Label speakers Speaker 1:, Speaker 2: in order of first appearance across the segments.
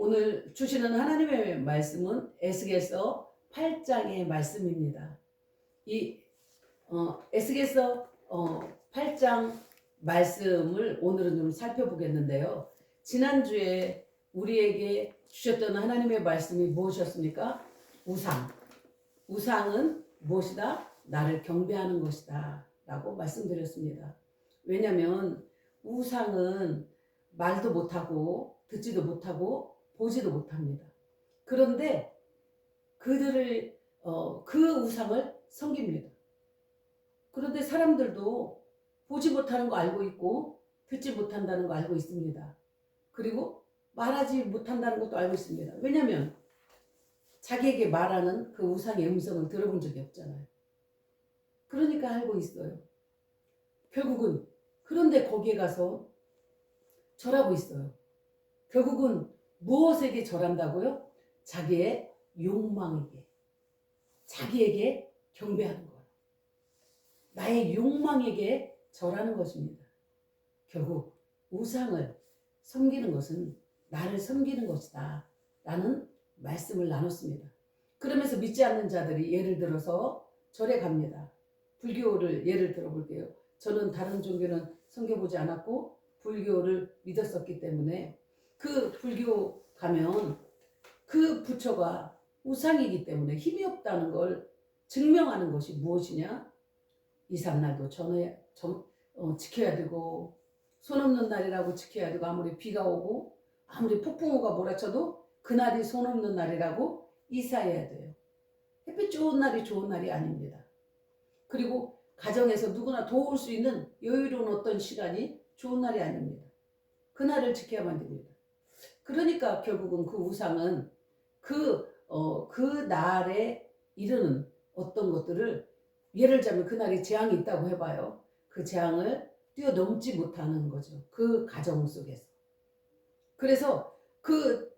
Speaker 1: 오늘 주시는 하나님의 말씀은 에스겔서 8장의 말씀입니다. 이 에스겔서 8장 말씀을 오늘은 좀 살펴보겠는데요. 지난주에 우리에게 주셨던 하나님의 말씀이 무엇이었습니까? 우상은 무엇이다? 나를 경배하는 것이다 라고 말씀드렸습니다. 왜냐하면 우상은 말도 못하고 듣지도 못하고 보지도 못합니다. 그런데 그들을 그 우상을 섬깁니다. 그런데 사람들도 보지 못하는 거 알고 있고 듣지 못한다는 거 알고 있습니다. 그리고 말하지 못한다는 것도 알고 있습니다. 왜냐하면 자기에게 말하는 그 우상의 음성을 들어본 적이 없잖아요. 그러니까 알고 있어요. 결국은 그런데 거기에 가서 절하고 있어요. 결국은 무엇에게 절한다고요? 자기의 욕망에게, 자기에게 경배하는 거예요. 나의 욕망에게 절하는 것입니다. 결국 우상을 섬기는 것은 나를 섬기는 것이다 라는 말씀을 나눴습니다. 그러면서 믿지 않는 자들이 예를 들어서 절에 갑니다. 불교를 예를 들어볼게요. 저는 다른 종교는 섬겨보지 않았고 불교를 믿었었기 때문에 그 불교 가면 그 부처가 우상이기 때문에 힘이 없다는 걸 증명하는 것이 무엇이냐? 2, 3날도 지켜야 되고 손 없는 날이라고 지켜야 되고 아무리 비가 오고 아무리 폭풍우가 몰아쳐도 그날이 손 없는 날이라고 이사해야 돼요. 햇빛 좋은 날이 좋은 날이 아닙니다. 그리고 가정에서 누구나 도울 수 있는 여유로운 어떤 시간이 좋은 날이 아닙니다. 그날을 지켜야만 됩니다. 그러니까 결국은 그 우상은 그 날에 이르는 어떤 것들을 예를 들자면 그날에 재앙이 있다고 해봐요. 그 재앙을 뛰어넘지 못하는 거죠. 그 가정 속에서. 그래서 그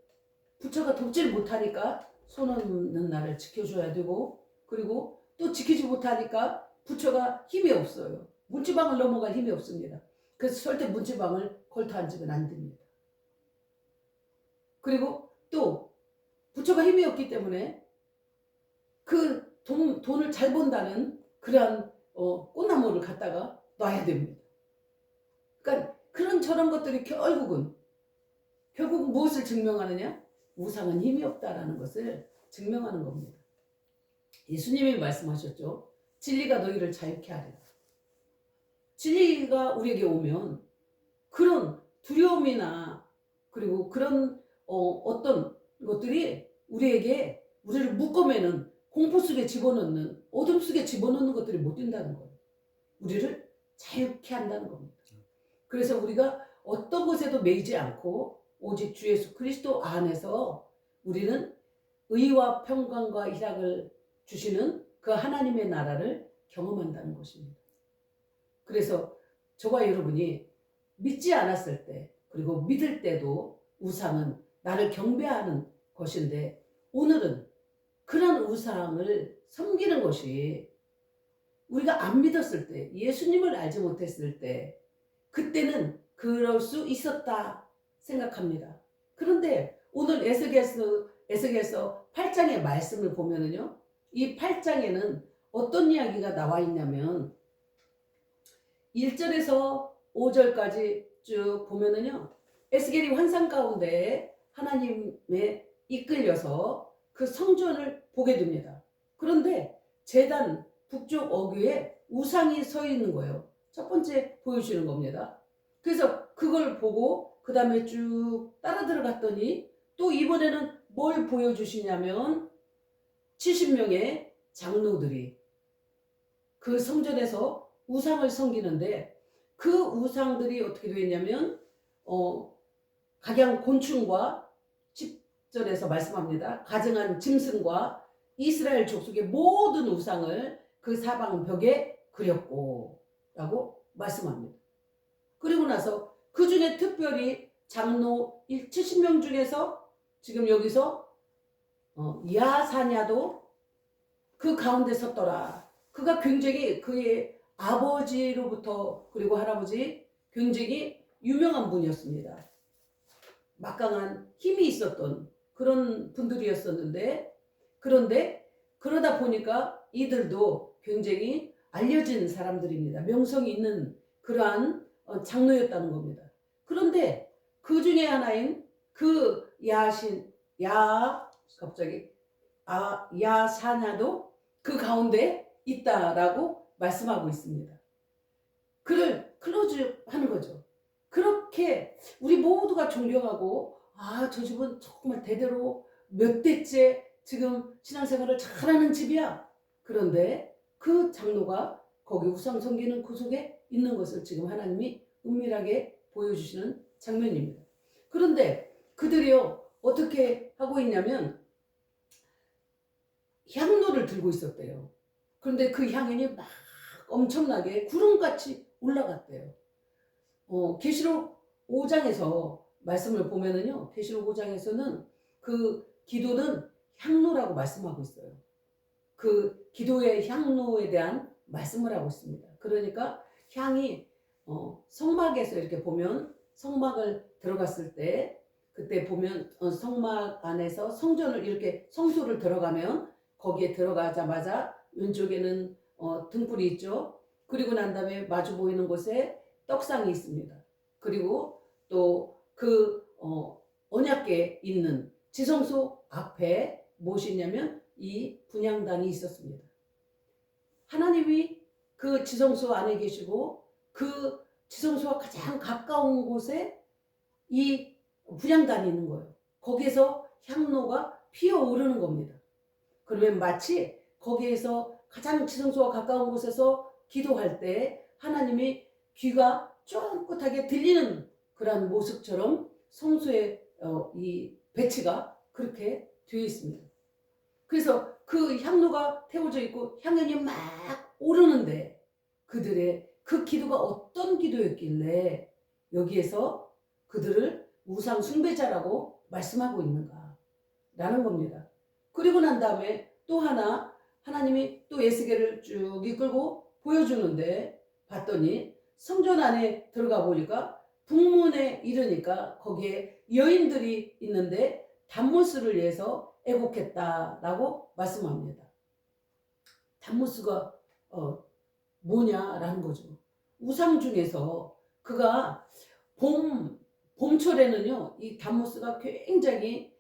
Speaker 1: 부처가 돕지를 못하니까 손 없는 날을 지켜줘야 되고 그리고 또 지키지 못하니까 부처가 힘이 없어요. 문지방을 넘어갈 힘이 없습니다. 그래서 절대 문지방을 걸터 앉으면 안 됩니다. 그리고 또 부처가 힘이 없기 때문에 그 돈을 잘 번다는 그러한 꽃나무를 갖다가 놔야 됩니다. 그러니까 그런 저런 것들이 결국은 무엇을 증명하느냐? 우상은 힘이 없다라는 것을 증명하는 겁니다. 예수님이 말씀하셨죠. 진리가 너희를 자유케 하리라. 진리가 우리에게 오면 그런 두려움이나 그리고 그런 어떤 것들이 우리를 묶어매는 공포 속에 집어넣는 어둠 속에 집어넣는 것들이 못 된다는 거예요. 우리를 자유케 한다는 겁니다. 그래서 우리가 어떤 것에도 매이지 않고 오직 주 예수 그리스도 안에서 우리는 의와 평강과 희락을 주시는 그 하나님의 나라를 경험한다는 것입니다. 그래서 저와 여러분이 믿지 않았을 때 그리고 믿을 때도 우상은 나를 경배하는 것인데 오늘은 그런 우상을 섬기는 것이 우리가 안 믿었을 때 예수님을 알지 못했을 때 그때는 그럴 수 있었다 생각합니다. 그런데 오늘 에스겔서 8장의 말씀을 보면은요. 이 8장에는 어떤 이야기가 나와 있냐면 1절에서 5절까지 쭉 보면은요. 에스겔이 환상 가운데 하나님에 이끌려서 그 성전을 보게 됩니다. 그런데 제단 북쪽 어귀에 우상이 서 있는 거예요. 첫 번째 보여주시는 겁니다. 그래서 그걸 보고 그 다음에 쭉 따라 들어갔더니 또 이번에는 뭘 보여주시냐면 70명의 장로들이 그 성전에서 우상을 섬기는데 그 우상들이 어떻게 되어 있냐면 각양 곤충과 10절에서 말씀합니다. 가증한 짐승과 이스라엘 족속의 모든 우상을 그 사방 벽에 그렸고 라고 말씀합니다. 그리고 나서 그 중에 특별히 장로 70명 중에서 지금 여기서 야사냐도 그 가운데 섰더라. 그가 굉장히 그의 아버지로부터 그리고 할아버지 굉장히 유명한 분이었습니다. 막강한 힘이 있었던 그런 분들이었었는데, 그런데 그러다 보니까 이들도 굉장히 알려진 사람들입니다. 명성이 있는 그러한 장로였다는 겁니다. 그런데 그 중에 하나인 그 갑자기 야사냐도 그 가운데 있다라고 말씀하고 있습니다. 그를 클로즈 하는 거죠. 그렇게 우리 모두가 존경하고, 저 집은 정말 대대로 몇 대째 지금 신앙생활을 잘하는 집이야. 그런데 그 장로가 거기 우상 섬기는 그 속에 있는 것을 지금 하나님이 은밀하게 보여주시는 장면입니다. 그런데 그들이요, 어떻게 하고 있냐면 향로를 들고 있었대요. 그런데 그 향연이 막 엄청나게 구름같이 올라갔대요. 계시록 5장에서 말씀을 보면은요, 계시록 5장에서는 그 기도는 향로라고 말씀하고 있어요. 그 기도의 향로에 대한 말씀을 하고 있습니다. 그러니까 향이 성막에서 이렇게 보면, 성막을 들어갔을 때 그때 보면 성막 안에서 성전을 이렇게 성소를 들어가면 거기에 들어가자마자 왼쪽에는 등불이 있죠. 그리고 난 다음에 마주 보이는 곳에 떡상이 있습니다. 그리고 또 그 언약궤에 있는 지성소 앞에 무엇이 있냐면 이 분향단이 있었습니다. 하나님이 그 지성소 안에 계시고 그 지성소와 가장 가까운 곳에 이 분향단이 있는 거예요. 거기에서 향로가 피어오르는 겁니다. 그러면 마치 거기에서 가장 지성소와 가까운 곳에서 기도할 때 하나님이 귀가 쫑긋하게 들리는 그런 모습처럼 성소의 이 배치가 그렇게 되어 있습니다. 그래서 그 향로가 태워져 있고 향연이 막 오르는데 그들의 그 기도가 어떤 기도였길래 여기에서 그들을 우상 숭배자라고 말씀하고 있는가 라는 겁니다. 그리고 난 다음에 또 하나 하나님이 또 에스겔을 쭉 이끌고 보여주는데 봤더니 성전 안에 들어가 보니까 북문에 이르니까 거기에 여인들이 있는데 담모스를 위해서 애곡했다라고 말씀합니다. 담모스가 뭐냐라는 거죠. 우상 중에서 그가 봄철에는요 이 담모스가 굉장히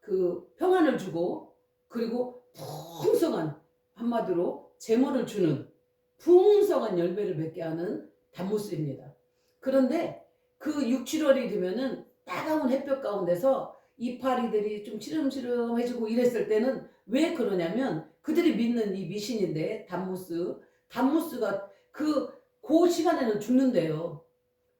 Speaker 1: 그 평안을 주고 그리고 풍성한 한마디로 재물을 주는 풍성한 열매를 맺게 하는 담모스입니다. 그런데 그 6, 7월이 되면은 따가운 햇볕 가운데서 이파리들이 좀 시름시름해지고 이랬을 때는 왜 그러냐면 그들이 믿는 이 미신인데 담모스가 그 시간에는 죽는데요.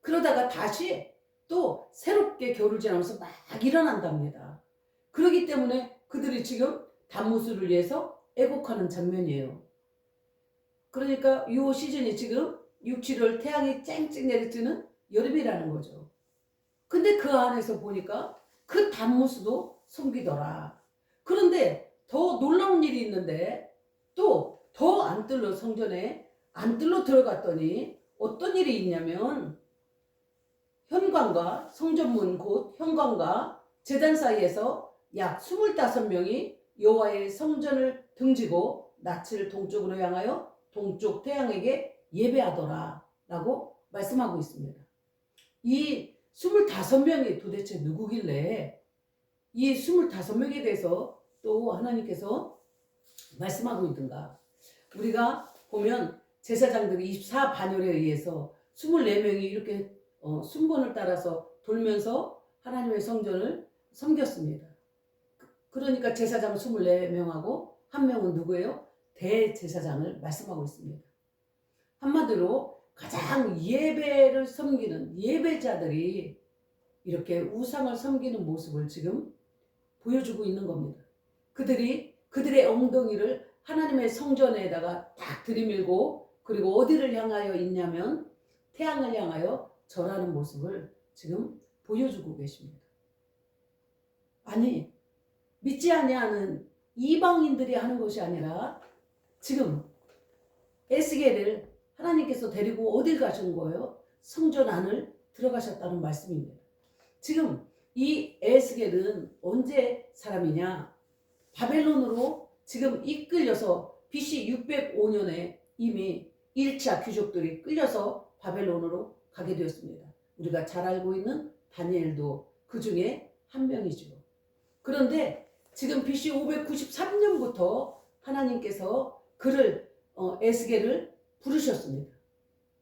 Speaker 1: 그러다가 다시 또 새롭게 겨울을 지나면서 막 일어난답니다. 그렇기 때문에 그들이 지금 담모스를 위해서 애곡하는 장면이에요. 그러니까 이 시즌이 지금 6, 7월 태양이 쨍쨍 내리쬐는 여름이라는 거죠. 근데 그 안에서 보니까 그 담모스도 섬기더라. 그런데 더 놀라운 일이 있는데 또 더 안뜰로 성전에 안뜰로 들어갔더니 어떤 일이 있냐면 현관과 성전문 곧 현관과 제단 사이에서 약 25명이 여호와의 성전을 등지고 낯을 동쪽으로 향하여 동쪽 태양에게 예배하더라 라고 말씀하고 있습니다. 이 25명이 도대체 누구길래 이 25명에 대해서 또 하나님께서 말씀하고 있던가. 우리가 보면 제사장들이 24반열에 의해서 24명이 이렇게 순번을 따라서 돌면서 하나님의 성전을 섬겼습니다. 그러니까 제사장 24명하고 한 명은 누구예요? 대제사장을 말씀하고 있습니다. 한마디로 가장 예배를 섬기는 예배자들이 이렇게 우상을 섬기는 모습을 지금 보여주고 있는 겁니다. 그들의 엉덩이를 하나님의 성전에다가 딱 들이밀고 그리고 어디를 향하여 있냐면 태양을 향하여 절하는 모습을 지금 보여주고 계십니다. 아니 믿지 아니하는 이방인들이 하는 것이 아니라 지금 에스겔을 하나님께서 데리고 어딜 가신 거예요? 성전 안을 들어가셨다는 말씀입니다. 지금 이 에스겔은 언제 사람이냐? 바벨론으로 지금 이끌려서 BC 605년에 이미 1차 귀족들이 끌려서 바벨론으로 가게 되었습니다. 우리가 잘 알고 있는 다니엘도 그 중에 한 명이죠. 그런데 지금 BC 593년부터 하나님께서 그를 에스겔을 부르셨습니다.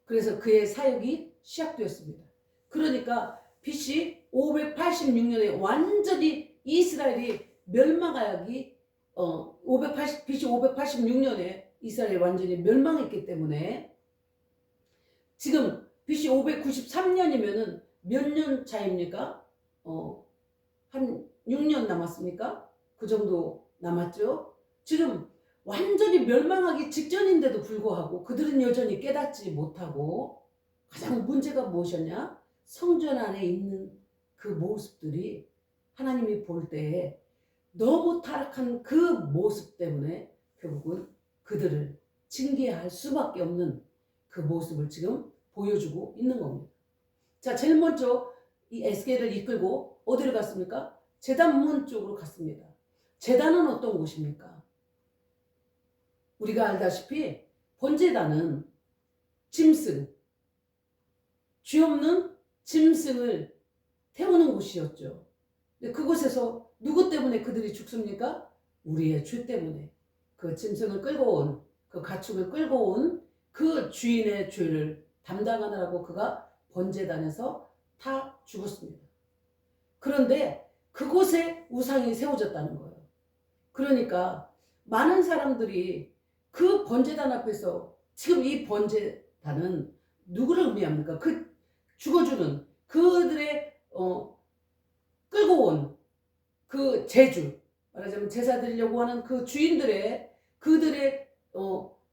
Speaker 1: 그래서 그의 사역이 시작되었습니다. 그러니까 BC 586년에 완전히 이스라엘이 멸망하기 BC 586년에 이스라엘이 완전히 멸망했기 때문에 지금 BC 593년이면은 몇 년 차입니까? 한 6년 남았습니까? 그 정도 남았죠. 지금 완전히 멸망하기 직전인데도 불구하고 그들은 여전히 깨닫지 못하고 가장 문제가 무엇이었냐? 성전 안에 있는 그 모습들이 하나님이 볼 때에 너무 타락한 그 모습 때문에 결국은 그들을 징계할 수밖에 없는 그 모습을 지금 보여주고 있는 겁니다. 자, 제일 먼저 이 에스겔을 이끌고 어디로 갔습니까? 제단문 쪽으로 갔습니다. 제단은 어떤 곳입니까? 우리가 알다시피 번제단은 짐승, 죄 없는 짐승을 태우는 곳이었죠. 근데 그곳에서 누구 때문에 그들이 죽습니까? 우리의 죄 때문에. 그 짐승을 끌고 온, 그 가축을 끌고 온 그 주인의 죄를 담당하느라고 그가 번제단에서 다 죽었습니다. 그런데 그곳에 우상이 세워졌다는 거예요. 그러니까 많은 사람들이 그 번제단 앞에서 지금 이 번제단은 누구를 의미합니까? 그 죽어주는 그들의 끌고 온 그 제주, 말하자면 제사 드리려고 하는 그 주인들의 그들의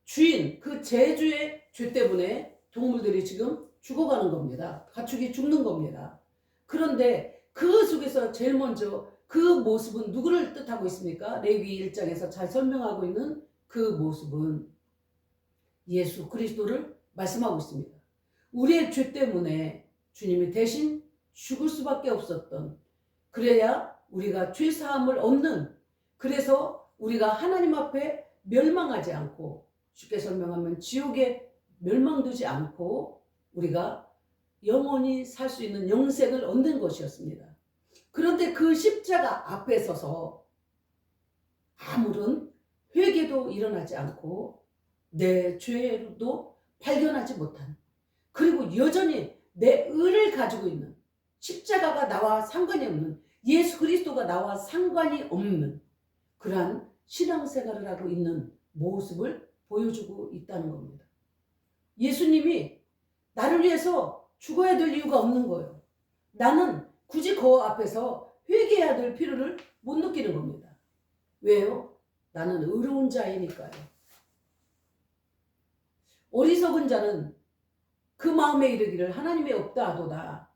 Speaker 1: 주인 그 제주의 죄 때문에 동물들이 지금 죽어가는 겁니다. 가축이 죽는 겁니다. 그런데 그 속에서 제일 먼저 그 모습은 누구를 뜻하고 있습니까? 레위기 1장에서 잘 설명하고 있는 그 모습은 예수 그리스도를 말씀하고 있습니다. 우리의 죄 때문에 주님이 대신 죽을 수밖에 없었던, 그래야 우리가 죄 사함을 얻는, 그래서 우리가 하나님 앞에 멸망하지 않고, 쉽게 설명하면 지옥에 멸망되지 않고 우리가 영원히 살 수 있는 영생을 얻는 것이었습니다. 그런데 그 십자가 앞에 서서 아무런 회개도 일어나지 않고 내 죄도 발견하지 못한, 그리고 여전히 내 의를 가지고 있는, 십자가가 나와 상관이 없는, 예수 그리스도가 나와 상관이 없는 그러한 신앙생활을 하고 있는 모습을 보여주고 있다는 겁니다. 예수님이 나를 위해서 죽어야 될 이유가 없는 거예요. 나는 굳이 그 앞에서 회개해야 될 필요를 못 느끼는 겁니다. 왜요? 나는 의로운 자이니까요. 어리석은 자는 그 마음에 이르기를 하나님이 없다 하도다.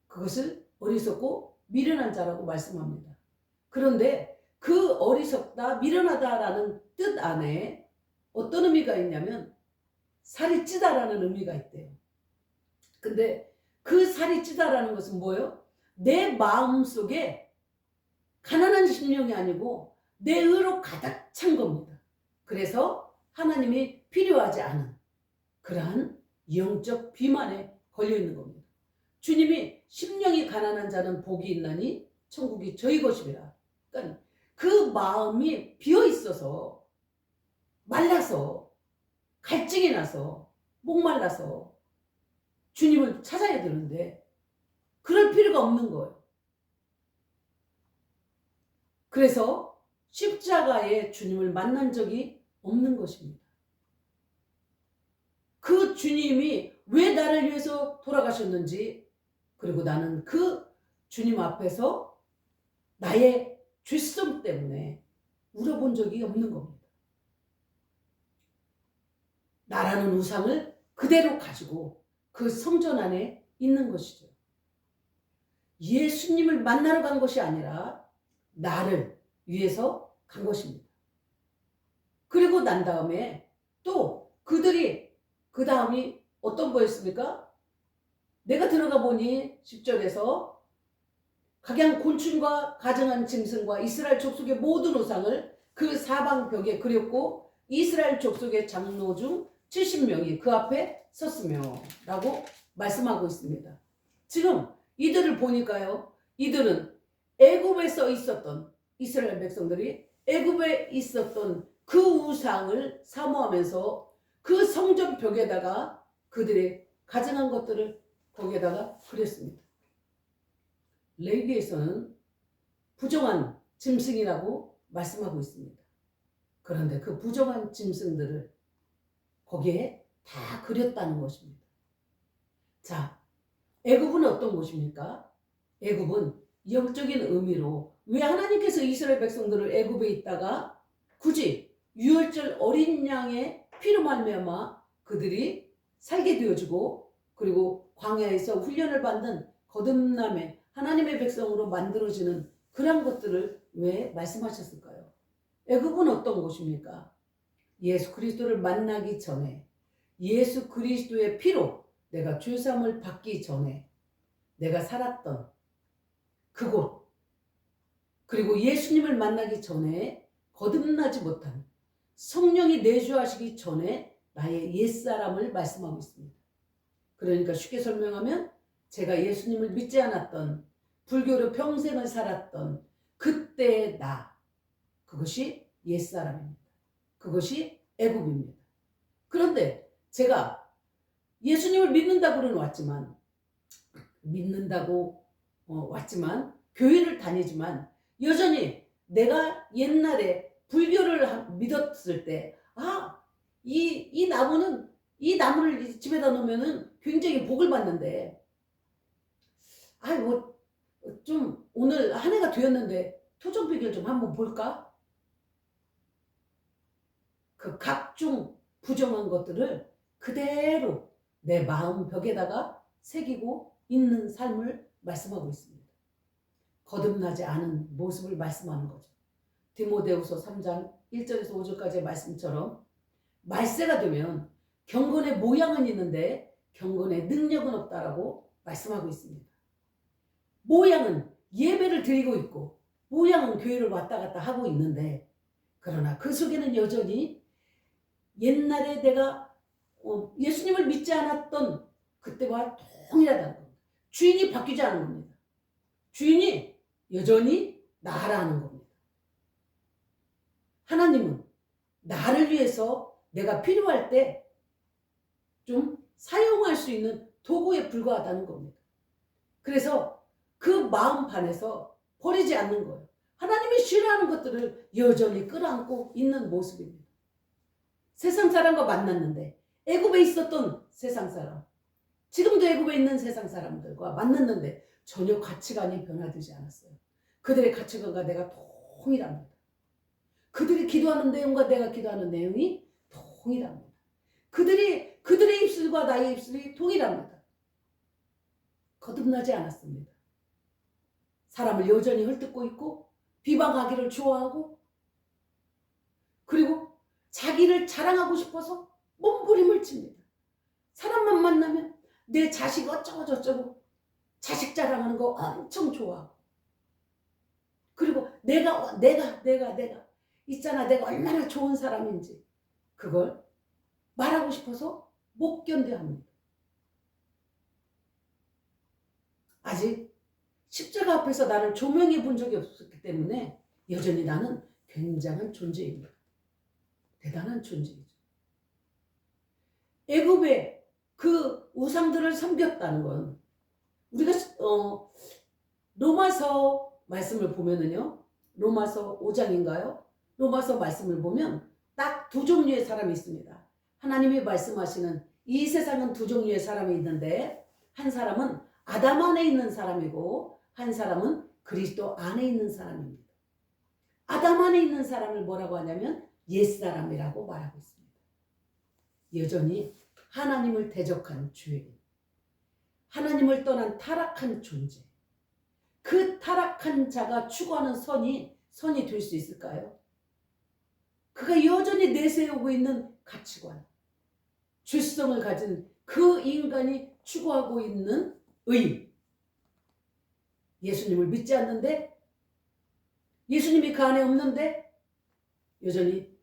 Speaker 1: 그것을 어리석고 미련한 자라고 말씀합니다. 그런데 그 어리석다, 미련하다라는 뜻 안에 어떤 의미가 있냐면 살이 찌다라는 의미가 있대요. 근데 그 살이 찌다라는 것은 뭐예요? 내 마음속에 가난한 심령이 아니고 내 의로 가득 찬 겁니다. 그래서 하나님이 필요하지 않은 그러한 영적 비만에 걸려 있는 겁니다. 주님이 심령이 가난한 자는 복이 있나니 천국이 저희 것이라. 그러니까 그 마음이 비어 있어서, 말라서, 갈증이 나서, 목말라서 주님을 찾아야 되는데 그럴 필요가 없는 거예요. 그래서 십자가에 주님을 만난 적이 없는 것입니다. 그 주님이 왜 나를 위해서 돌아가셨는지, 그리고 나는 그 주님 앞에서 나의 죄성 때문에 울어본 적이 없는 겁니다. 나라는 우상을 그대로 가지고 그 성전 안에 있는 것이죠. 예수님을 만나러 간 것이 아니라 나를 위해서 간 것입니다. 그리고 난 다음에 또 그들이 그 다음이 어떤 거였습니까? 내가 들어가 보니 10절에서 각양 곤충과 가증한 짐승과 이스라엘 족속의 모든 우상을 그 사방벽에 그렸고 이스라엘 족속의 장로 중 70명이 그 앞에 섰으며 라고 말씀하고 있습니다. 지금 이들을 보니까요. 이들은 애굽에 있었던 이스라엘 백성들이 애굽에 있었던 그 우상을 사모하면서 그 성전 벽에다가 그들의 가증한 것들을 거기에다가 그렸습니다. 레위기에서는 부정한 짐승이라고 말씀하고 있습니다. 그런데 그 부정한 짐승들을 거기에 다 그렸다는 것입니다. 자, 애굽은 어떤 곳입니까? 애굽은 영적인 의미로 왜 하나님께서 이스라엘 백성들을 애굽에 있다가 굳이 유월절 어린 양의 피로 말미암아 그들이 살게 되어지고 그리고 광야에서 훈련을 받는 거듭남의 하나님의 백성으로 만들어지는 그런 것들을 왜 말씀하셨을까요? 애굽은 어떤 곳입니까? 예수 그리스도를 만나기 전에 예수 그리스도의 피로 내가 죄사함을 받기 전에 내가 살았던 그곳, 그리고 예수님을 만나기 전에 거듭나지 못한 성령이 내주하시기 전에 나의 옛사람을 말씀하고 있습니다. 그러니까 쉽게 설명하면 제가 예수님을 믿지 않았던 불교로 평생을 살았던 그때의 나, 그것이 옛사람입니다. 그것이 애굽입니다. 그런데 제가 예수님을 믿는다고는 왔지만 교회를 다니지만 여전히 내가 옛날에 불교를 믿었을 때 이 나무를 집에다 놓으면은 굉장히 복을 받는데 좀 오늘 한 해가 되었는데 토종비결 좀 한번 볼까? 그 각종 부정한 것들을 그대로 내 마음 벽에다가 새기고 있는 삶을 말씀하고 있습니다. 거듭나지 않은 모습을 말씀하는 거죠. 디모데후서 3장 1절에서 5절까지의 말씀처럼 말세가 되면 경건의 모양은 있는데 경건의 능력은 없다라고 말씀하고 있습니다. 모양은 예배를 드리고 있고 모양은 교회를 왔다 갔다 하고 있는데 그러나 그 속에는 여전히 옛날에 내가 예수님을 믿지 않았던 그때와 동일하다는 겁니다. 주인이 바뀌지 않은 겁니다. 주인이 여전히 나라는 겁니다. 하나님은 나를 위해서 내가 필요할 때 좀 사용할 수 있는 도구에 불과하다는 겁니다. 그래서 그 마음판에서 버리지 않는 거예요. 하나님이 싫어하는 것들을 여전히 끌어안고 있는 모습입니다. 세상 사람과 만났는데 애굽에 있었던 세상 사람, 지금도 애굽에 있는 세상 사람들과 만났는데 전혀 가치관이 변화되지 않았어요. 그들의 가치관과 내가 동일합니다. 그들이 기도하는 내용과 내가 기도하는 내용이 동일합니다. 그들의 입술과 나의 입술이 동일합니다. 거듭나지 않았습니다. 사람을 여전히 헐뜯고 있고 비방하기를 좋아하고 그리고 자기를 자랑하고 싶어서 몸부림을 칩니다. 사람만 만나면 내 자식 어쩌고 저쩌고 자식 자랑하는 거 엄청 좋아하고 그리고 내가 있잖아 내가 얼마나 좋은 사람인지 그걸 말하고 싶어서 못 견뎌합니다. 아직 십자가 앞에서 나를 조명해 본 적이 없었기 때문에 여전히 나는 굉장한 존재입니다. 대단한 존재이죠. 애굽의 그 우상들을 섬겼다는 건 우리가 로마서 말씀을 보면은요. 로마서 5장인가요? 로마서 말씀을 보면 딱 두 종류의 사람이 있습니다. 하나님이 말씀하시는 이 세상은 두 종류의 사람이 있는데 한 사람은 아담 안에 있는 사람이고 한 사람은 그리스도 안에 있는 사람입니다. 아담 안에 있는 사람을 뭐라고 하냐면 옛사람이라고 말하고 있습니다. 여전히 하나님을 대적한 죄인, 하나님을 떠난 타락한 존재, 그 타락한 자가 추구하는 선이 될 수 있을까요? 그가 여전히 내세우고 있는 가치관, 죄성을 가진 그 인간이 추구하고 있는 의인. 예수님을 믿지 않는데, 예수님이 그 안에 없는데 여전히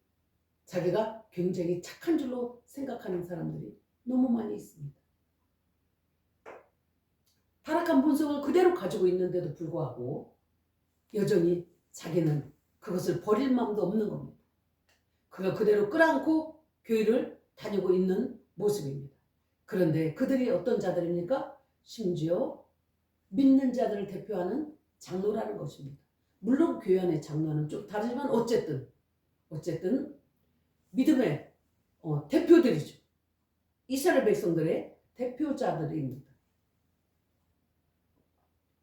Speaker 1: 자기가 굉장히 착한 줄로 생각하는 사람들이 너무 많이 있습니다. 타락한 본성을 그대로 가지고 있는데도 불구하고 여전히 자기는 그것을 버릴 마음도 없는 겁니다. 그걸 그대로 끌어안고 교회를 다니고 있는 모습입니다. 그런데 그들이 어떤 자들입니까? 심지어 믿는 자들을 대표하는 장로라는 것입니다. 물론 교회 안의 장로는 좀 다르지만 어쨌든 믿음의 대표들이죠. 이스라엘 백성들의 대표자들입니다.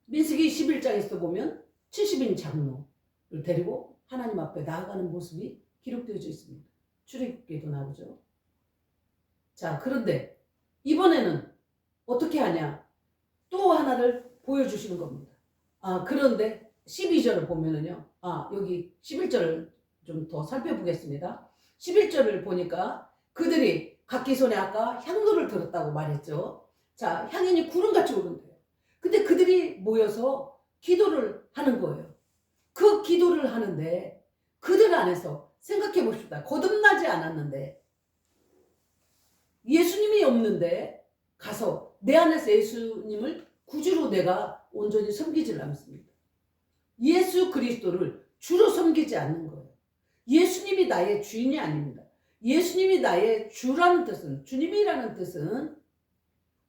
Speaker 1: 민수기 11장에서 보면 70인 장로를 데리고 하나님 앞에 나아가는 모습이 기록되어져 있습니다. 출애굽기에도 나오죠. 자, 그런데 이번에는 어떻게 하냐? 또 하나를 보여주시는 겁니다. 그런데 12절을 보면은요. 여기 11절을 좀 더 살펴보겠습니다. 11절을 보니까 그들이 각기 손에 아까 향로를 들었다고 말했죠. 자, 향연이 구름같이 오른대요. 근데 그들이 모여서 기도를 하는 거예요. 그 기도를 하는데 그들 안에서 생각해 봅시다. 거듭나지 않았는데, 예수님이 없는데 가서 내 안에서 예수님을 구주로 내가 온전히 섬기질 않습니다. 예수 그리스도를 주로 섬기지 않는 거예요. 예수님이 나의 주인이 아닙니다. 예수님이 나의 주라는 뜻은, 주님이라는 뜻은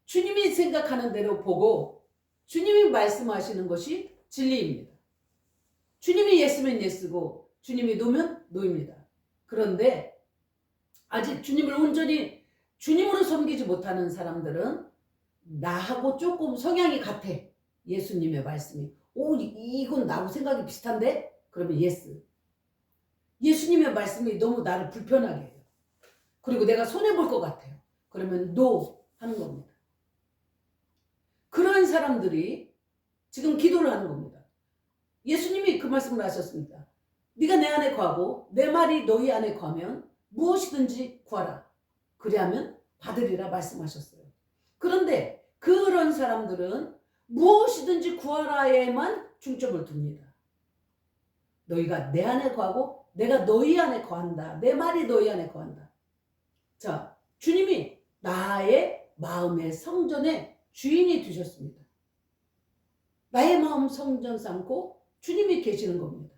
Speaker 1: 주님이 생각하는 대로 보고 주님이 말씀하시는 것이 진리입니다. 주님이 예스면 예스고 주님이 노면 노입니다. 그런데 아직 주님을 온전히 주님으로 섬기지 못하는 사람들은 나하고 조금 성향이 같아. 예수님의 말씀이. 이건 나하고 생각이 비슷한데? 그러면 예스. 예수님의 말씀이 너무 나를 불편하게 해요. 그리고 내가 손해볼 것 같아요. 그러면 노 하는 겁니다. 그러한 사람들이 지금 기도를 하는 겁니다. 예수님이 그 말씀을 하셨습니다. 네가 내 안에 거하고 내 말이 너희 안에 거하면 무엇이든지 구하라. 그리하면 받으리라 말씀하셨어요. 그런데 그런 사람들은 무엇이든지 구하라에만 중점을 둡니다. 너희가 내 안에 거하고 내가 너희 안에 거한다. 내 말이 너희 안에 거한다. 자, 주님이 나의 마음의 성전의 주인이 되셨습니다. 나의 마음 성전 삼고 주님이 계시는 겁니다.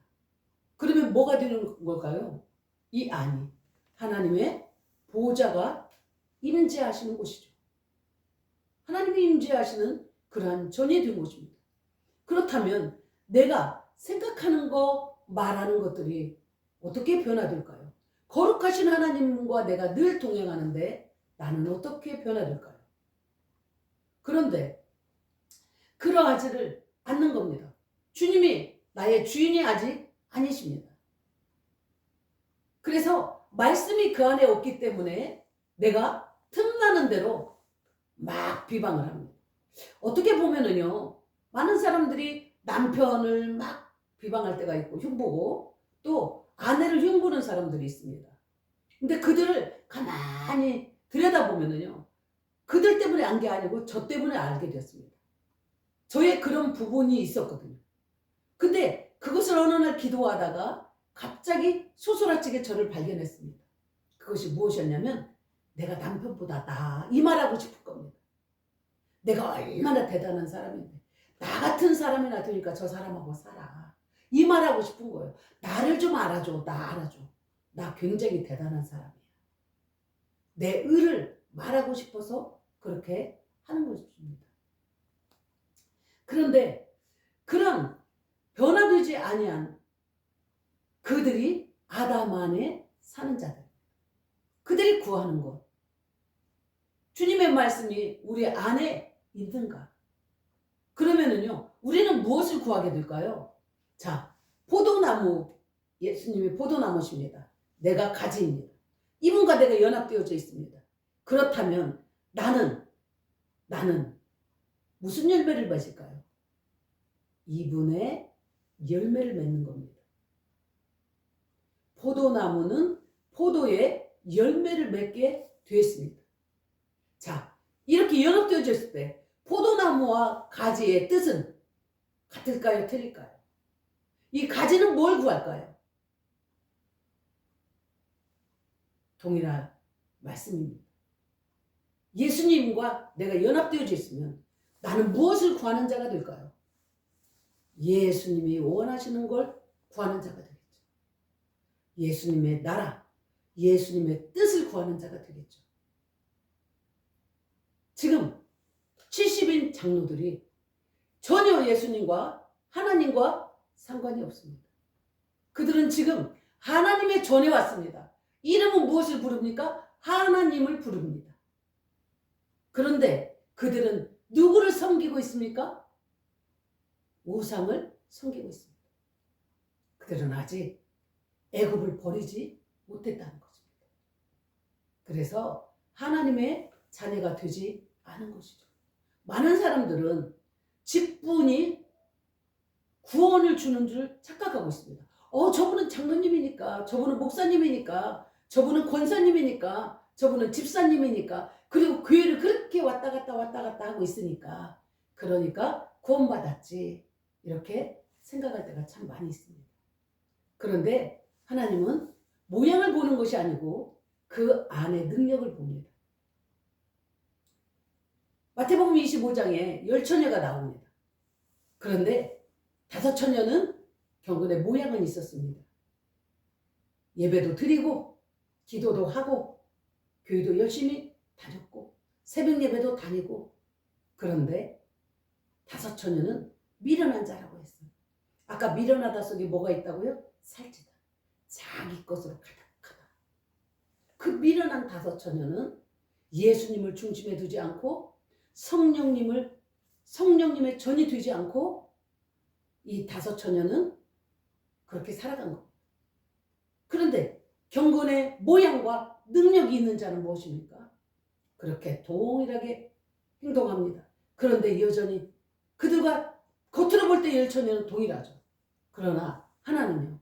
Speaker 1: 그러면 뭐가 되는 걸까요? 이 안이 하나님의 보좌가 임재하시는 곳이죠. 하나님이 임재하시는 그러한 전이 된 곳입니다. 그렇다면 내가 생각하는 거, 말하는 것들이 어떻게 변화될까요? 거룩하신 하나님과 내가 늘 동행하는데 나는 어떻게 변화될까요? 그런데 그러하지를 않는 겁니다. 주님이 나의 주인이 아직 아니십니다. 그래서 말씀이 그 안에 없기 때문에 내가 틈나는 대로 막 비방을 합니다. 어떻게 보면은요, 많은 사람들이 남편을 막 비방할 때가 있고 흉보고 또 아내를 흉보는 사람들이 있습니다. 근데 그들을 가만히 들여다보면은요, 그들 때문에 안 게 아니고 저 때문에 알게 되었습니다. 저의 그런 부분이 있었거든요. 근데 그것을 어느 날 기도하다가 갑자기 소스라치게 저를 발견했습니다. 그것이 무엇이었냐면 내가 남편보다 나, 이 말하고 싶을 겁니다. 내가 얼마나 대단한 사람인데 나 같은 사람이나 되니까 저 사람하고 살아. 이 말하고 싶은 거예요. 나를 좀 알아줘. 나 알아줘. 나 굉장히 대단한 사람이야. 내 의를 말하고 싶어서 그렇게 하는 것입니다. 그런데 그런 변화되지 아니한 그들이 아담 안에 사는 자들, 그들이 구하는 것, 주님의 말씀이 우리 안에 있는가? 그러면은요, 우리는 무엇을 구하게 될까요? 자, 포도나무, 예수님이 포도나무십니다. 내가 가지입니다. 이분과 내가 연합되어져 있습니다. 그렇다면 나는 무슨 열매를 맺을까요? 이분의 열매를 맺는 겁니다. 포도나무는 포도의 열매를 맺게 되었습니다. 자, 이렇게 연합되어져 있을 때 포도나무와 가지의 뜻은 같을까요? 틀릴까요? 이 가지는 뭘 구할까요? 동일한 말씀입니다. 예수님과 내가 연합되어져 있으면 나는 무엇을 구하는 자가 될까요? 예수님이 원하시는 걸 구하는 자가 되겠죠. 예수님의 나라, 예수님의 뜻을 구하는 자가 되겠죠. 지금 70인 장로들이 전혀 예수님과 하나님과 상관이 없습니다. 그들은 지금 하나님의 전에 왔습니다. 이름은 무엇을 부릅니까? 하나님을 부릅니다. 그런데 그들은 누구를 섬기고 있습니까? 우상을 섬기고 있습니다. 그들은 아직 애굽을 버리지 못했다는 것입니다. 그래서 하나님의 자녀가 되지 않은 것이죠. 많은 사람들은 직분이 구원을 주는 줄 착각하고 있습니다. 저분은 장로님이니까, 저분은 목사님이니까, 저분은 권사님이니까, 저분은 집사님이니까, 그리고 교회를 그렇게 왔다 갔다 하고 있으니까, 그러니까 구원받았지, 이렇게 생각할 때가 참 많이 있습니다. 그런데 하나님은 모양을 보는 것이 아니고 그 안에 능력을 봅니다. 마태복음 25장에 10처녀가 나옵니다. 그런데 5처녀는 경건의 모양은 있었습니다. 예배도 드리고 기도도 하고 교회도 열심히 다녔고 새벽 예배도 다니고, 그런데 5처녀는 미련한 자라고 했어요. 아까 미련하다 속에 뭐가 있다고요? 살찌다. 자기 것으로 가득하다. 그 미련한 5처녀는 예수님을 중심에 두지 않고 성령님의 전이 되지 않고 이 5처녀는 그렇게 살아간 겁니다. 그런데 경건의 모양과 능력이 있는 자는 무엇입니까? 그렇게 동일하게 행동합니다. 그런데 여전히 그들과 겉으로 볼 때 10처녀는 동일하죠. 그러나 하나는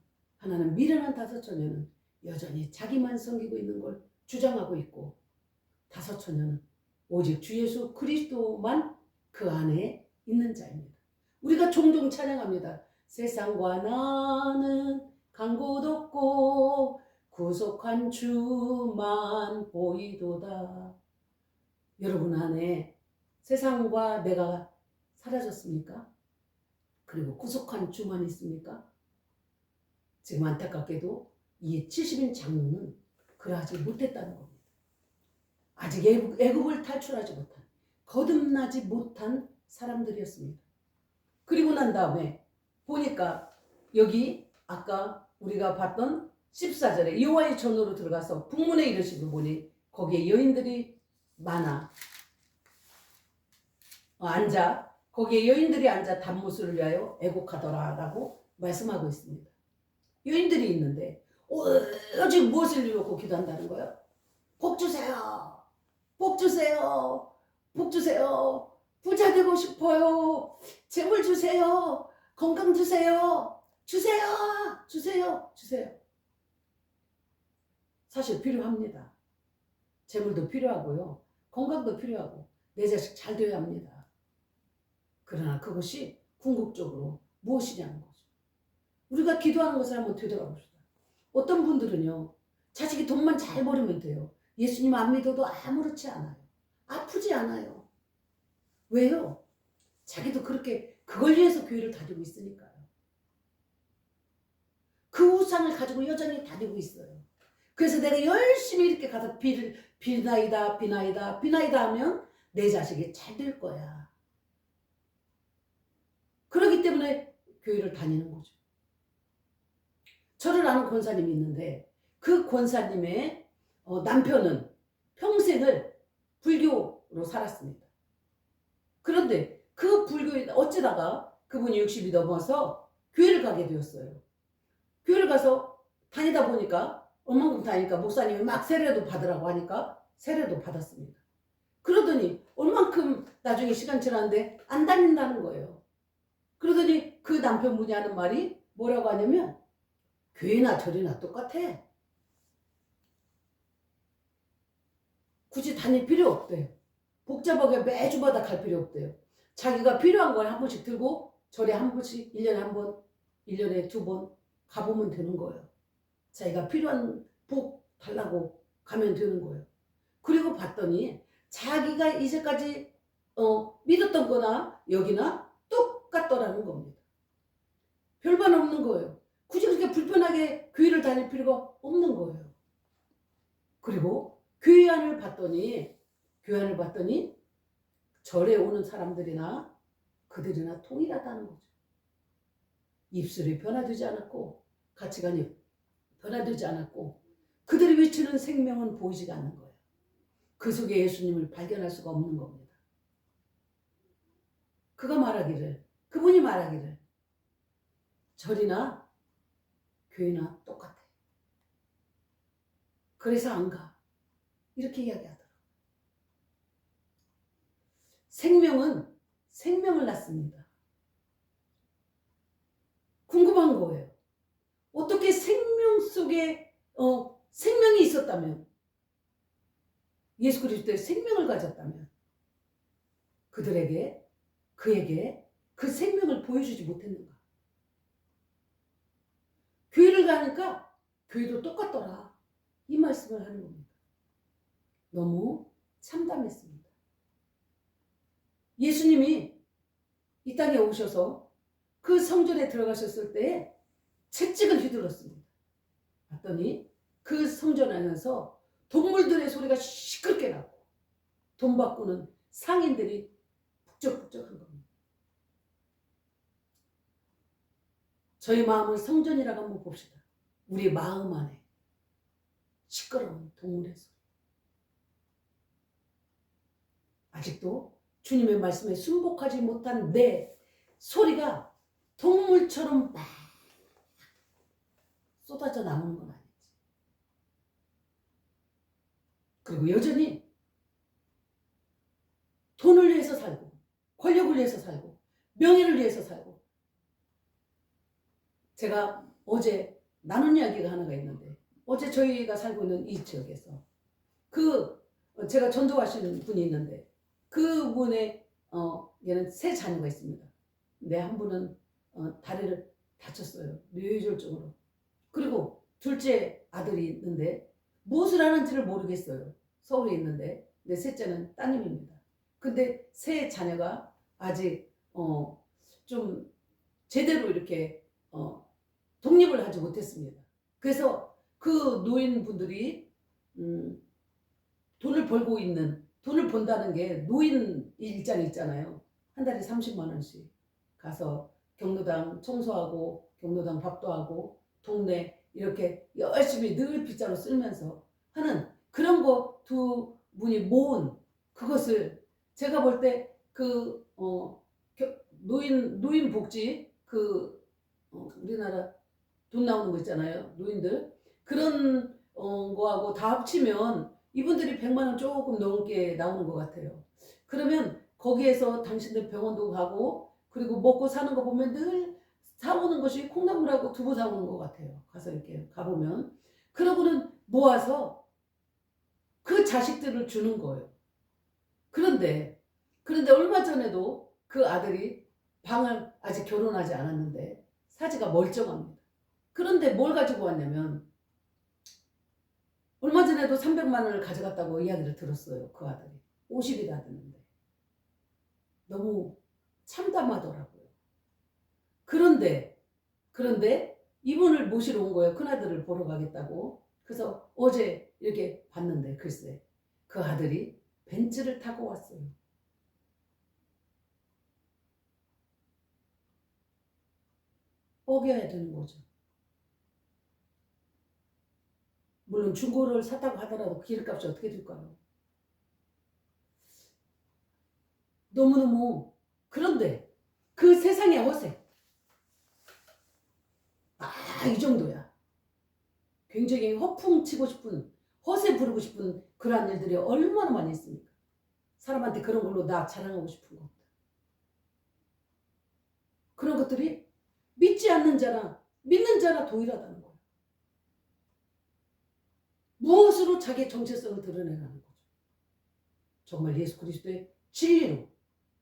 Speaker 1: 미련한 5처녀는 여전히 자기만 섬기고 있는 걸 주장하고 있고, 5처녀는 오직 주 예수 그리스도만 그 안에 있는 자입니다. 우리가 종종 찬양합니다. 세상과 나는 간 곳 없고 구속한 주만 보이도다. 여러분 안에 세상과 내가 사라졌습니까? 그리고 구속한 주만 있습니까? 지금 안타깝게도 이 70인 장로는 그러하지 못했다는 겁니다. 아직 애굽을 탈출하지 못한, 거듭나지 못한 사람들이었습니다. 그리고 난 다음에 보니까 여기 아까 우리가 봤던 14절에 여호와의 전으로 들어가서 북문에 이르시고 보니 거기에 여인들이 많아 거기에 여인들이 앉아 단무술을 위하여 애곡하더라라고 말씀하고 있습니다. 여인들이 있는데 오직 무엇을 이루고 기도한다는 거예요? 복 주세요. 복 주세요. 복 주세요. 부자 되고 싶어요. 재물 주세요. 건강 주세요. 주세요. 사실 필요합니다. 재물도 필요하고요. 건강도 필요하고 내 자식 잘 되어야 합니다. 그러나 그것이 궁극적으로 무엇이냐는 거죠. 우리가 기도하는 것을 한번 되돌아봅시다. 어떤 분들은요, 자식이 돈만 잘 벌으면 돼요. 예수님 안 믿어도 아무렇지 않아요. 아프지 않아요. 왜요? 자기도 그렇게 그걸 위해서 교회를 다니고 있으니까요. 그 우상을 가지고 여전히 다니고 있어요. 그래서 내가 열심히 이렇게 가서 비나이다 하면 내 자식이 잘 될 거야. 그렇기 때문에 교회를 다니는 거죠. 저를 아는 권사님이 있는데 그 권사님의 남편은 평생을 불교로 살았습니다. 그런데 그 불교에 어쩌다가 그분이 60이 넘어서 교회를 가게 되었어요. 교회를 가서 다니다 보니까 얼만큼 다니까 목사님이 막 세례도 받으라고 하니까 세례도 받았습니다. 그러더니 얼만큼 나중에 시간 지났는데 안 다닌다는 거예요. 그러더니 그 남편분이 하는 말이 뭐라고 하냐면 교회나 절이나 똑같아. 굳이 다닐 필요 없대요. 복잡하게 매주마다 갈 필요 없대요. 자기가 필요한 걸 한 번씩 들고 절에 한 번씩 1년에 한 번, 1년에 2번 가보면 되는 거예요. 자기가 필요한 복 달라고 가면 되는 거예요. 그리고 봤더니 자기가 이제까지 믿었던 거나 여기나 똑같더라는 겁니다. 별반 없는 거예요. 굳이 그렇게 불편하게 교회를 다닐 필요가 없는 거예요. 그리고 교회 안을 봤더니 절에 오는 사람들이나 그들이나 동일하다는 거죠. 입술이 변화되지 않았고 가치관이 변화되지 않았고 그들이 외치는 생명은 보이지가 않는 거예요. 그 속에 예수님을 발견할 수가 없는 겁니다. 그분이 말하기를 절이나 교회나 똑같아. 그래서 안 가. 이렇게 이야기하더라고요. 생명은 생명을 낳습니다. 궁금한 거예요. 어떻게 생명 속에 생명이 있었다면, 예수 그리스도의 생명을 가졌다면 그에게 그 생명을 보여주지 못했는가? 교회를 가니까 교회도 똑같더라. 이 말씀을 하는 겁니다. 너무 참담했습니다. 예수님이 이 땅에 오셔서 그 성전에 들어가셨을 때 채찍을 휘둘렀습니다. 봤더니 그 성전 안에서 동물들의 소리가 시끄럽게 나고 돈 바꾸는 상인들이 북적북적한 겁니다. 저희 마음을 성전이라고 한번 봅시다. 우리 마음 안에 시끄러운 동물의 소리. 아직도 주님의 말씀에 순복하지 못한 내 소리가 동물처럼 막 쏟아져 나오는 건 아니지. 그리고 여전히 돈을 위해서 살고 권력을 위해서 살고 명예를 위해서 살고. 제가 어제 나눈 이야기가 하나가 있는데 어제 저희가 살고 있는 이 지역에서 제가 전도하시는 분이 있는데 그분의 얘는 세 자녀가 있습니다. 근데 한 분은 다리를 다쳤어요. 뇌졸중으로. 그리고 둘째 아들이 있는데 무엇을 하는지를 모르겠어요. 서울에 있는데 내 셋째는 따님입니다. 근데 세 자녀가 아직 좀 제대로 이렇게 독립을 하지 못했습니다. 그래서 그 노인분들이 돈을 번다는 게 노인 일장이 있잖아요. 한 달에 30만 원씩 가서 경로당 청소하고 경로당 밥도 하고 동네 이렇게 열심히 늘 빗자루 쓸면서 하는 그런 거 두 분이 모은 그것을 제가 볼 때 노인 복지 우리나라 돈 나오는 거 있잖아요. 노인들 그런 거하고 다 합치면 이분들이 100만 원 조금 넘게 나오는 것 같아요. 그러면 거기에서 당신들 병원도 가고 그리고 먹고 사는 거 보면 늘 사오는 것이 콩나물하고 두부 사오는 것 같아요. 가서 이렇게 가보면 그러고는 모아서 그 자식들을 주는 거예요. 그런데 얼마 전에도 그 아들이 방을 아직 결혼하지 않았는데 사지가 멀쩡합니다. 그런데 뭘 가지고 왔냐면 얼마 전에도 300만 원을 가져갔다고 이야기를 들었어요. 그 아들이 50이 다 됐는데 너무 참담하더라고요. 그런데 이분을 모시러 온 거예요. 큰아들을 보러 가겠다고. 그래서 어제 이렇게 봤는데 글쎄 그 아들이 벤츠를 타고 왔어요. 뻐겨야 되는 거죠. 물론 중고를 샀다고 하더라도 기름값이 어떻게 될까요? 너무너무. 그런데 그 세상의 허세 이 정도야. 굉장히 허풍치고 싶은 허세 부르고 싶은 그러한 일들이 얼마나 많이 있습니까? 사람한테 그런 걸로 나 자랑하고 싶은 것. 그런 것들이 믿지 않는 자나 믿는 자나 동일하다는 거예요. 무엇으로 자기의 정체성을 드러내라는 거죠. 정말 예수 그리스도의 진리로.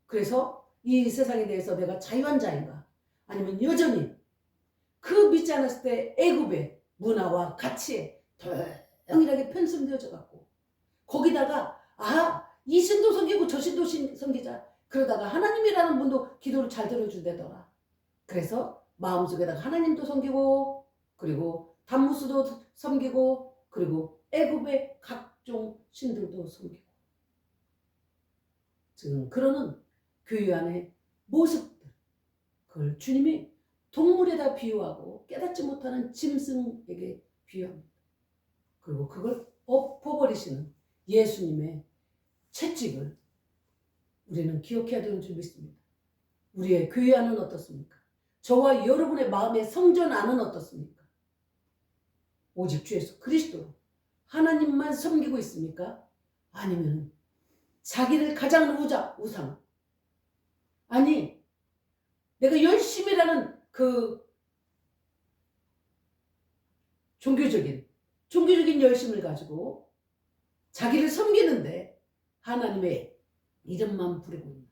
Speaker 1: 그래서 이 세상에 대해서 내가 자유한 자인가? 아니면 여전히 그 믿지 않았을 때 애굽의 문화와 가치에 동일하게 편승되어져 갖고 거기다가 이 신도 섬기고 저 신도 섬기자. 그러다가 하나님이라는 분도 기도를 잘 들어준다더라. 그래서 마음속에다가 하나님도 섬기고 그리고 담무스도 섬기고 그리고 애굽의 각종 신들도 섬기고 지금 그러는 교회 안의 모습들 그걸 주님이 동물에다 비유하고 깨닫지 못하는 짐승에게 비유합니다. 그리고 그걸 엎어버리시는 예수님의 채찍을 우리는 기억해야 되는 줄 믿습니다. 우리의 교회 안은 어떻습니까? 저와 여러분의 마음의 성전 안은 어떻습니까? 오직 주 예수 그리스도로 하나님만 섬기고 있습니까? 아니면 자기를 가장 우상 아니 내가 열심히라는 그 종교적인 열심을 가지고 자기를 섬기는데 하나님의 이름만 부르고 있는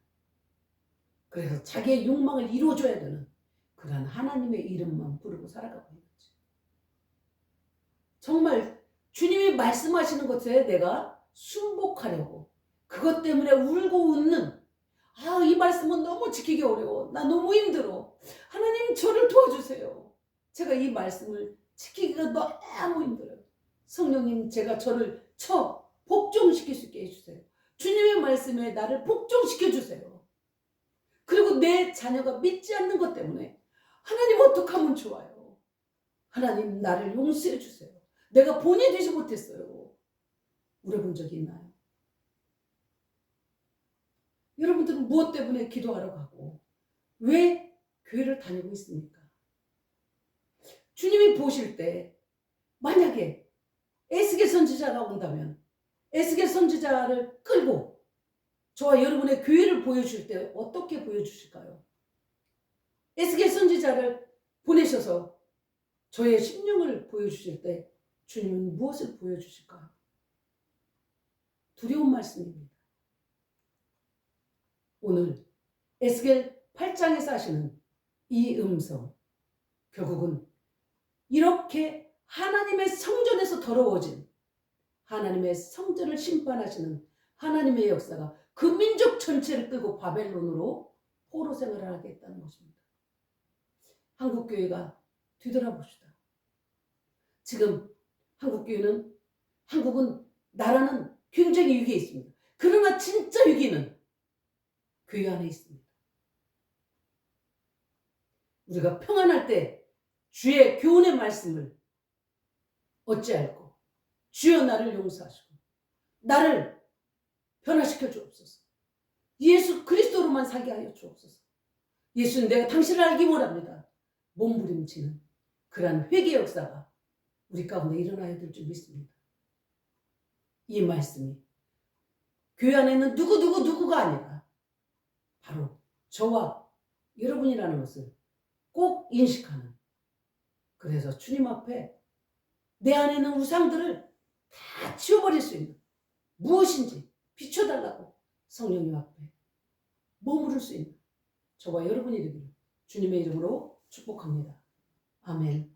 Speaker 1: 그래서 자기의 욕망을 이루어줘야 되는 그런 하나님의 이름만 부르고 살아가고 있는 거지. 정말 주님이 말씀하시는 것에 내가 순복하려고 그것 때문에 울고 웃는 이 말씀은 너무 지키기 어려워. 나 너무 힘들어. 하나님 저를 도와주세요. 제가 이 말씀을 지키기가 너무 힘들어요. 성령님 제가 저를 복종시킬 수 있게 해주세요. 주님의 말씀에 나를 복종시켜주세요. 그리고 내 자녀가 믿지 않는 것 때문에 하나님 어떻게 하면 좋아요. 하나님 나를 용서해 주세요. 내가 본이 되지 못했어요. 울어본 적이 있나요? 여러분들은 무엇 때문에 기도하러 가고 왜 교회를 다니고 있습니까? 주님이 보실 때 만약에 에스겔 선지자가 온다면 에스겔 선지자를 끌고 저와 여러분의 교회를 보여줄 때 어떻게 보여주실까요? 에스겔 선지자를 보내셔서 저의 심령을 보여주실 때 주님은 무엇을 보여주실까요? 두려운 말씀입니다. 오늘 에스겔 8장에서 하시는 이 음성 결국은 이렇게 하나님의 성전에서 더러워진 하나님의 성전을 심판하시는 하나님의 역사가 그 민족 전체를 끌고 바벨론으로 포로 생활을 하겠다는 것입니다. 한국교회가 뒤돌아봅시다. 지금 한국은 나라는 굉장히 위기에 있습니다. 그러나 진짜 위기는 교회 안에 있습니다. 우리가 평안할 때 주의 교훈의 말씀을 어찌할꼬 주여 나를 용서하시고 나를 변화시켜 주옵소서. 예수 그리스도로만 살게 하여 주옵소서. 예수는 내가 당신을 알기 원합니다. 몸부림치는 그러한 회개 역사가 우리 가운데 일어나야 될 줄 믿습니다. 이 말씀이 교회 안에 있는 누구가 아니라 바로 저와 여러분이라는 것을 꼭 인식하는 그래서 주님 앞에 내 안에 있는 우상들을 다 치워버릴 수 있는 무엇인지 비춰달라고 성령님 앞에 머무를 수 있는 저와 여러분이 되기를 주님의 이름으로 축복합니다. 아멘.